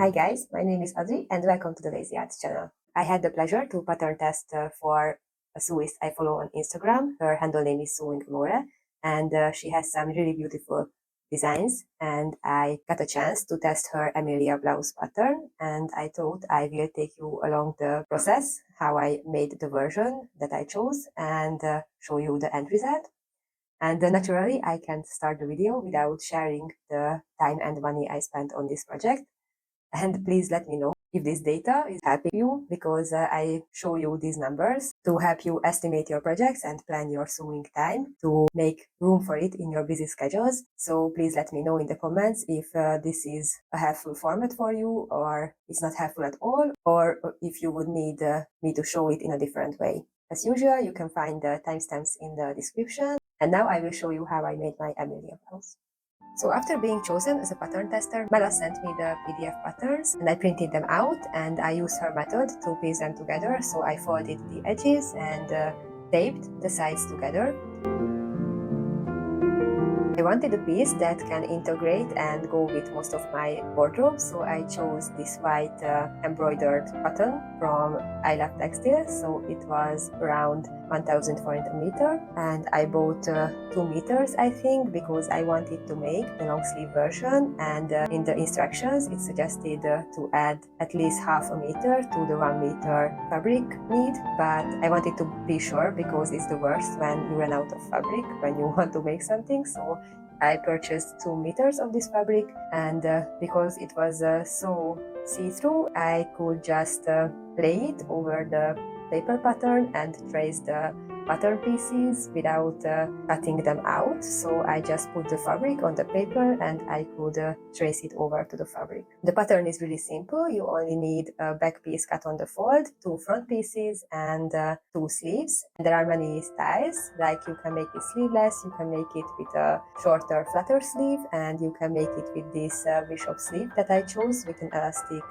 Hi guys, my name is Adri and welcome to the Lazy Arts channel. I had the pleasure to pattern test for a sewist I follow on Instagram. Her handle name is Sewing Mela and she has some really beautiful designs, and I got a chance to test her Emilia blouse pattern, and I thought I will take you along the process, how I made the version that I chose, and show you the end result. And naturally, I can't start the video without sharing the time and money I spent on this project. And please let me know if this data is helping you, because I show you these numbers to help you estimate your projects and plan your sewing time to make room for it in your busy schedules. So please let me know in the comments if this is a helpful format for you, or it's not helpful at all, or if you would need me to show it in a different way. As usual, you can find the timestamps in the description. And now I will show you how I made my Emilia blouse. So after being chosen as a pattern tester, Mela sent me the PDF patterns and I printed them out, and I used her method to piece them together. So I folded the edges and taped the sides together. I wanted a piece that can integrate and go with most of my wardrobe, so I chose this white embroidered cotton from I Love Textile. So it was around 1,400 meter, and I bought 2 meters, I think, because I wanted to make the long sleeve version, and in the instructions it suggested to add at least half a meter to the 1 meter fabric need, but I wanted to be sure, because it's the worst when you run out of fabric when you want to make something. So I purchased 2 meters of this fabric, and because it was so see-through, I could just lay it over the paper pattern and trace the pattern pieces without cutting them out. So I just put the fabric on the paper and I could trace it over to the fabric. The pattern is really simple. You only need a back piece cut on the fold, 2 front pieces, and 2 sleeves. There are many styles, like you can make it sleeveless, you can make it with a shorter, flatter sleeve, and you can make it with this bishop sleeve that I chose with an elastic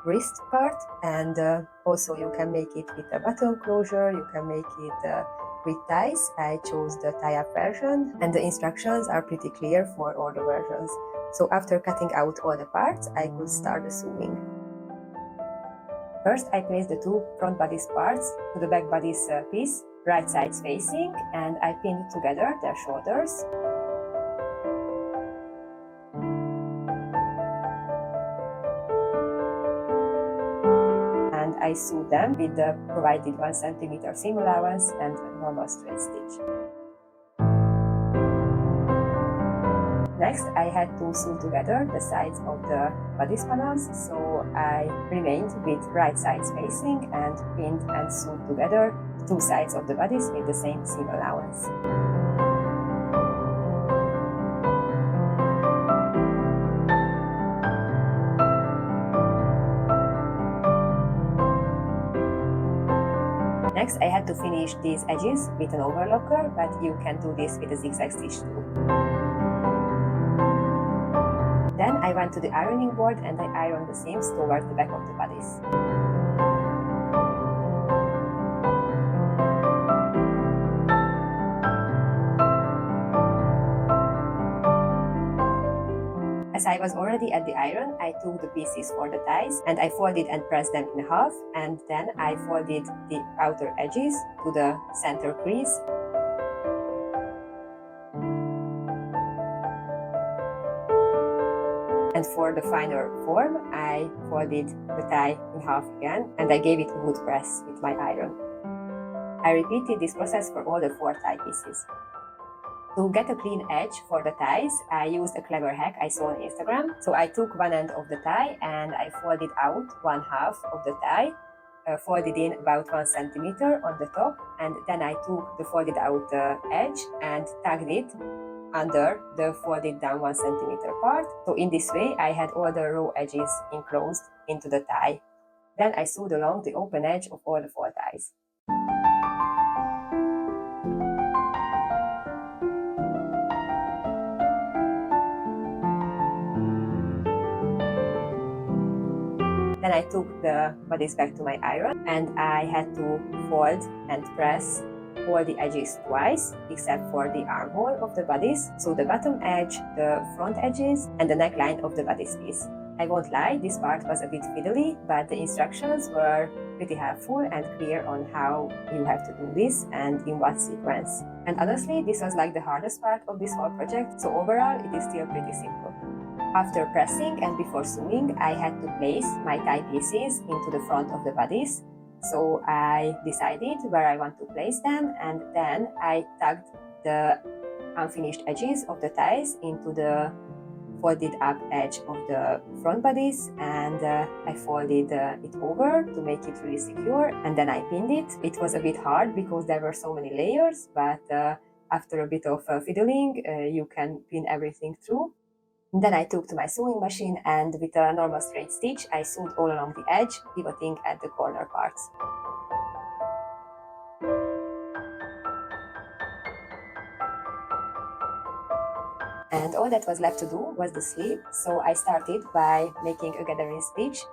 wrist part, and also you can make it with a button closure, you can make it with ties. I chose the tie-up version, and the instructions are pretty clear for all the versions. So after cutting out all the parts, I could start the sewing. First, I placed the 2 front bodice parts to the back bodice piece, right sides facing, and I pinned together their shoulders. And I sewed them with the provided 1 cm seam allowance and a normal straight stitch. Next, I had to sew together the sides of the bodice panels, so I remained with right sides facing and pinned and sewed together 2 sides of the bodice with the same seam allowance. Next, I had to finish these edges with an overlocker, but you can do this with a zigzag stitch too. Then I went to the ironing board and I ironed the seams towards the back of the bodice. As I was already at the iron, I took the pieces for the ties and I folded and pressed them in half, and then I folded the outer edges to the center crease. And for the finer form, I folded the tie in half again, and I gave it a good press with my iron. I repeated this process for all the 4 tie pieces. To get a clean edge for the ties, I used a clever hack I saw on Instagram. So I took one end of the tie and I folded out 1/2 of the tie, folded in about 1 cm on the top, and then I took the folded out edge and tugged it under the folded down 1 cm part. So in this way, I had all the raw edges enclosed into the tie. Then I sewed along the open edge of all the 4 ties. Then I took the bodice back to my iron and I had to fold and press all the edges twice, except for the armhole of the bodice, so the bottom edge, the front edges, and the neckline of the bodice piece. I won't lie, this part was a bit fiddly, but the instructions were pretty helpful and clear on how you have to do this and in what sequence. And honestly, this was like the hardest part of this whole project, so overall it is still pretty simple. After pressing and before sewing, I had to place my tie pieces into the front of the bodice. So I decided where I want to place them, and then I tucked the unfinished edges of the ties into the folded up edge of the front bodice, and I folded it over to make it really secure, and then I pinned it. It was a bit hard because there were so many layers, but after a bit of fiddling, you can pin everything through. And then I took to my sewing machine, and with a normal straight stitch, I sewed all along the edge, pivoting at the corner parts. And all that was left to do was the sleeve. So I started by making a gathering stitch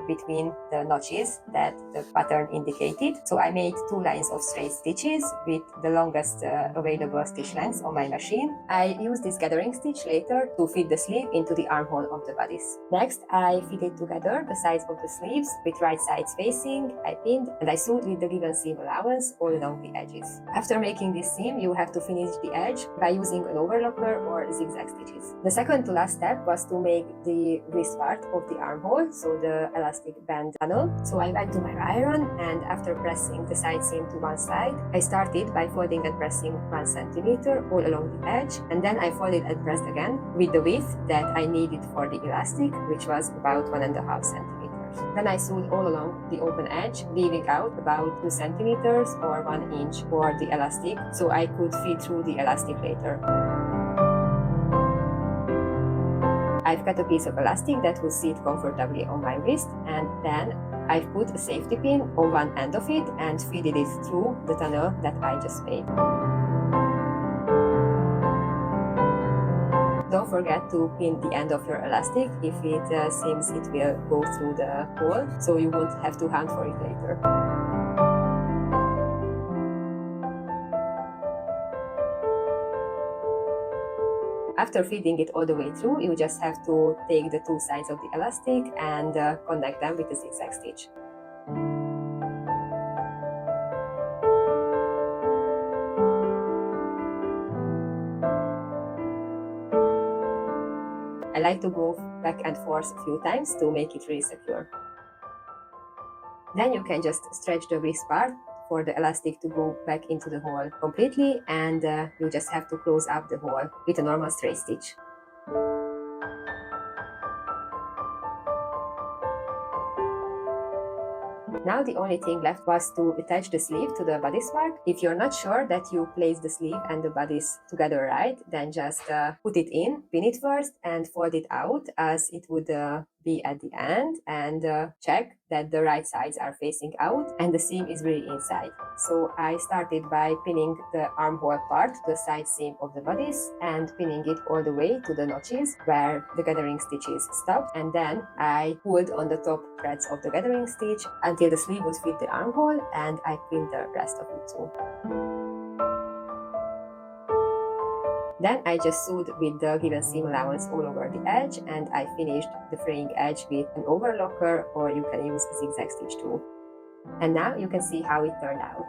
between the notches that the pattern indicated. So I made 2 lines of straight stitches with the longest available stitch lengths on my machine. I used this gathering stitch later to fit the sleeve into the armhole of the bodice. Next, I fitted together the sides of the sleeves with right sides facing. I pinned and I sewed with the given seam allowance all along the edges. After making this seam, you have to finish the edge by using an overlocker or zigzag stitches. The second to last step was to make the wrist part of the armhole, so the elastic band tunnel. So I went to my iron, and after pressing the side seam to one side, I started by folding and pressing 1 centimeter all along the edge, and then I folded and pressed again with the width that I needed for the elastic, which was about 1.5 centimeters. Then I sewed all along the open edge, leaving out about 2 centimeters or 1 inch for the elastic, so I could feed through the elastic later. I've cut a piece of elastic that would sit comfortably on my wrist, and then I've put a safety pin on one end of it and fitted it through the tunnel that I just made. Don't forget to pin the end of your elastic if it seems it will go through the hole, so you won't have to hunt for it later. After feeding it all the way through, you just have to take the 2 sides of the elastic and connect them with a zigzag stitch. I like to go back and forth a few times to make it really secure. Then you can just stretch the wrist part for the elastic to go back into the hole completely, and you just have to close up the hole with a normal straight stitch. Now the only thing left was to attach the sleeve to the bodice part. If you're not sure that you place the sleeve and the bodice together right, then just put it in, pin it first, and fold it out as it would be at the end, and check that the right sides are facing out and the seam is really inside. So I started by pinning the armhole part to the side seam of the bodice and pinning it all the way to the notches where the gathering stitches stopped, and then I pulled on the top threads of the gathering stitch until the sleeve would fit the armhole, and I pinned the rest of it too. Then I just sewed with the given seam allowance all over the edge, and I finished the fraying edge with an overlocker, or you can use a zigzag stitch too. And now you can see how it turned out.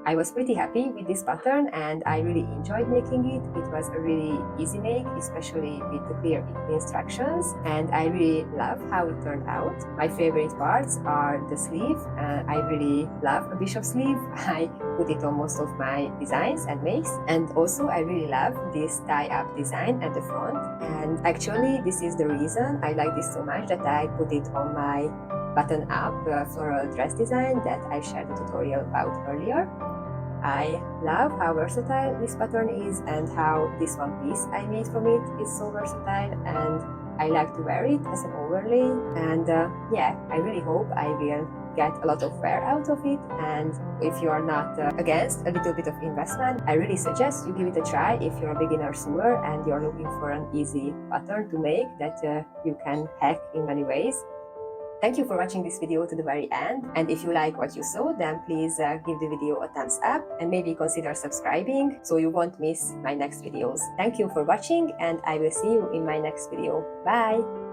I was pretty happy with this pattern and I really enjoyed making it. It was a really easy make, especially with the clear instructions, and I really love how it turned out. My favorite parts are the sleeve. I really love a bishop sleeve. I put it on most of my designs and makes, and also I really love this tie-up design at the front, and actually this is the reason I like this so much that I put it on my button-up floral dress design that I shared a tutorial about earlier. I love how versatile this pattern is and how this one piece I made from it is so versatile, and I like to wear it as an overlay, and yeah, I really hope I will get a lot of wear out of it. And if you are not against a little bit of investment, I really suggest you give it a try if you're a beginner sewer and you're looking for an easy pattern to make that you can hack in many ways. Thank you for watching this video to the very end, and if you like what you saw, then please give the video a thumbs up and maybe consider subscribing so you won't miss my next videos. Thank you for watching, and I will see you in my next video. Bye!